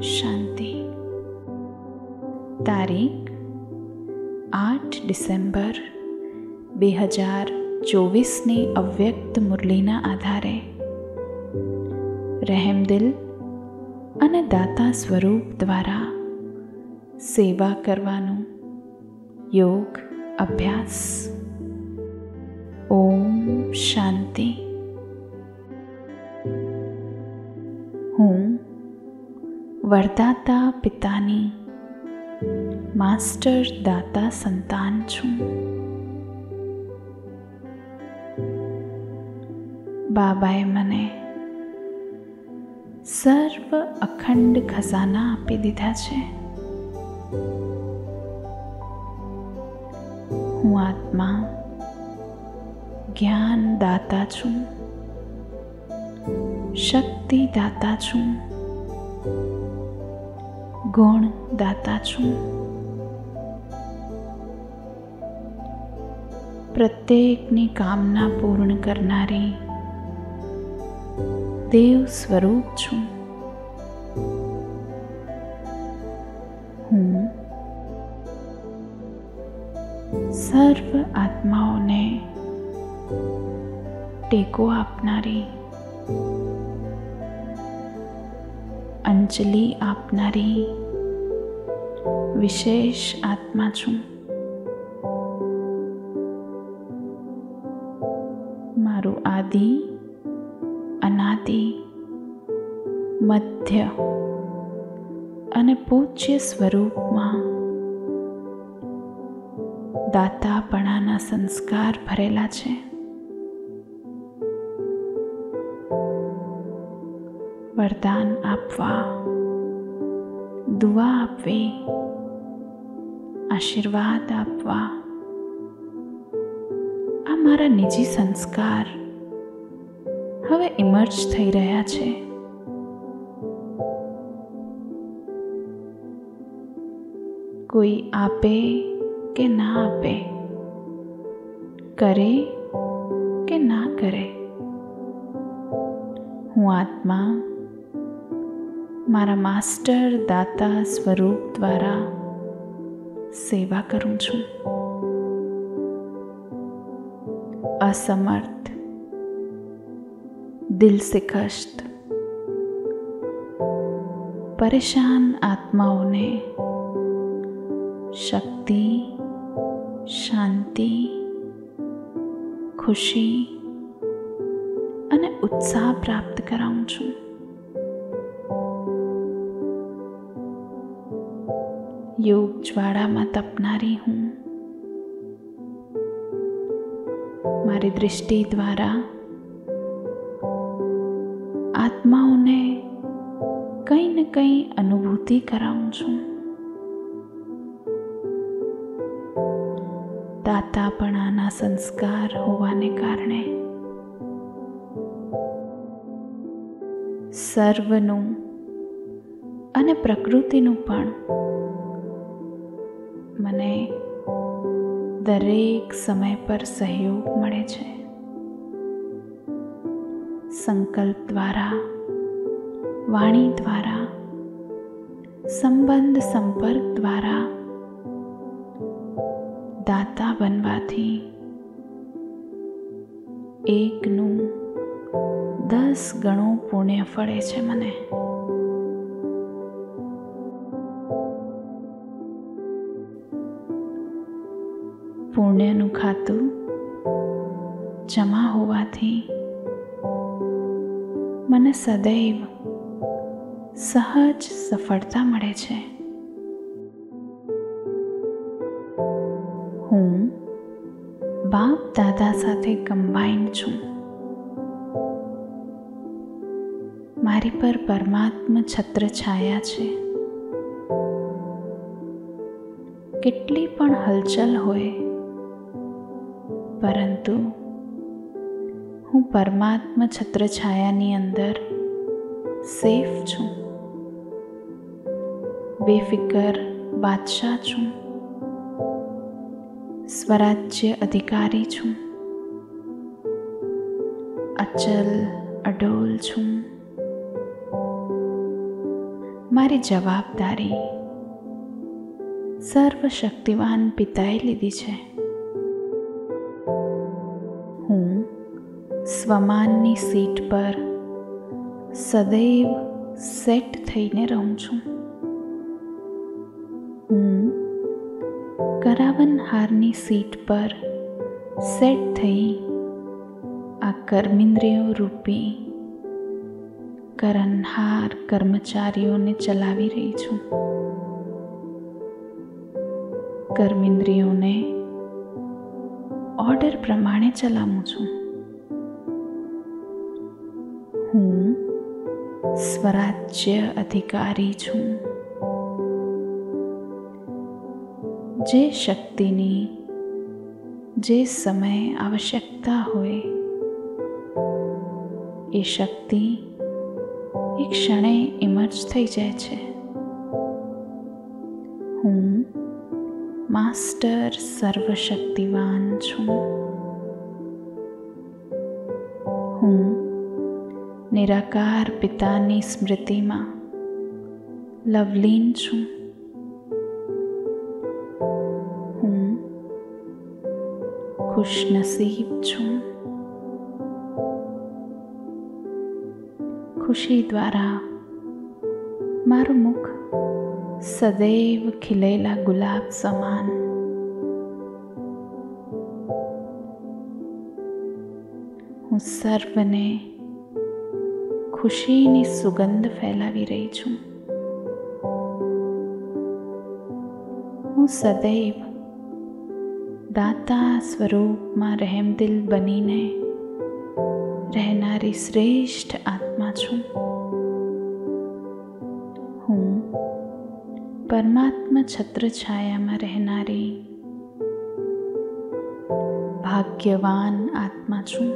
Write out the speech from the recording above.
શાંતિ. તારીખ 8 ડિસેમ્બર 2024ની અવ્યક્ત મુરલીના આધારે રહેમદિલ અને દાતા સ્વરૂપ દ્વારા સેવા કરવાનું યોગ અભ્યાસ. ઓમ શાંતિ. હું વરદાતા પિતાની માસ્ટર દાતા સંતાન છું. બાબાએ મને સર્વ અખંડ ખજાના આપી દીધા છે. હું આત્મા જ્ઞાન દાતા છું, શક્તિ દાતા છું, ગુણ દાતા છું. પ્રત્યેકની કામના પૂર્ણ કરનારી દેવ સ્વરૂપ છું. હું સર્વ આત્માઓને ટેકો આપનારી, અંજલિ આપનારી વિશેષ આત્મા છું. મારું આદિ, અનાદિ, મધ્ય અને પૂજ્ય સ્વરૂપમાં દાતાપણાના સંસ્કાર ભરેલા છે. વરદાન આપવા, દુઆ આપવી, આશીર્વાદ આપવા, આ મારા નિજી સંસ્કાર હવે ઇમર્જ થઈ રહ્યા છે. કોઈ આપે કે ના આપે, કરે કે ના કરે, હું આત્મા મારા માસ્ટર દાતા સ્વરૂપ દ્વારા સેવા કરું છું. અસમર્થ, દિલ સે કષ્ટ, પરેશાન આત્માઓને શક્તિ, શાંતિ, ખુશી અને ઉત્સાહ પ્રાપ્ત કરાવું છું. યોગ જ્વાળામાં તપનારી હું. મારી દૃષ્ટિ દ્વારા આત્માઓને કંઈ ને કંઈ અનુભૂતિ કરાવું છું. દાતાપણાના સંસ્કાર હોવાને કારણે સર્વનું અને પ્રકૃતિનું પણ મને દરેક સમય પર સહયોગ મળે છે. સંકલ્પ દ્વારા, વાણી દ્વારા, સંબંધ સંપર્ક દ્વારા દાતા બનવાથી એકનું 10 ગણું પુણ્ય ફળે છે. મને પુણ્યનું ખાતું જમા હોવાથી મને સદૈવ સહજ સફળતા મળે છે. હું બાપ દાદા સાથે કમ્બાઈન્ડ છું. મારી પર પરમાત્મા છત્ર છાયા છે. કેટલી પણ હલચલ હોય, પરંતુ હું પરમાત્મા છત્ર છાયાની અંદર સેફ છું. બેફિકર બાદશાહ છું. સ્વરાજ્ય અધિકારી છું. અચલ અડોલ છું. મારી જવાબદારી સર્વશક્તિવાન પિતાએ લીધી છે. હું સ્વમાનની સીટ પર સદૈવ સેટ થઈને રહું છું. હું કરાવનહારની સીટ પર સેટ થઈ આ કર્મેન્દ્રિયો રૂપી કરનહાર કર્મચારીઓને ચલાવી રહી છું. કર્મેન્દ્રિયોને ઓર્ડર પ્રમાણે ચલાવું છું. હું સ્વરાજ્ય અધિકારી છું. જે શક્તિની જે સમયે આવશ્યકતા હોય એ શક્તિ એક ક્ષણે ઇમર્જ થઈ જાય છે. હું માસ્ટર સર્વશક્તિવાન છું. હું નિરાકાર પિતાની સ્મૃતિમાં લવલીન છું. હું ખુશનસીબ છું. ખુશી દ્વારા મારું મુખ સદૈવ ખીલેલા ગુલાબ સમાન. હું સર્વને ખુશીની સુગંધ ફેલાવી રહી છું. હું સદૈવ દાતા સ્વરૂપમાં રહેમદિલ બનીને રહેનારી શ્રેષ્ઠ આત્મા છું. હું પરમાત્મા છત્રછાયામાં રહેનારી ભાગ્યવાન આત્મા છું.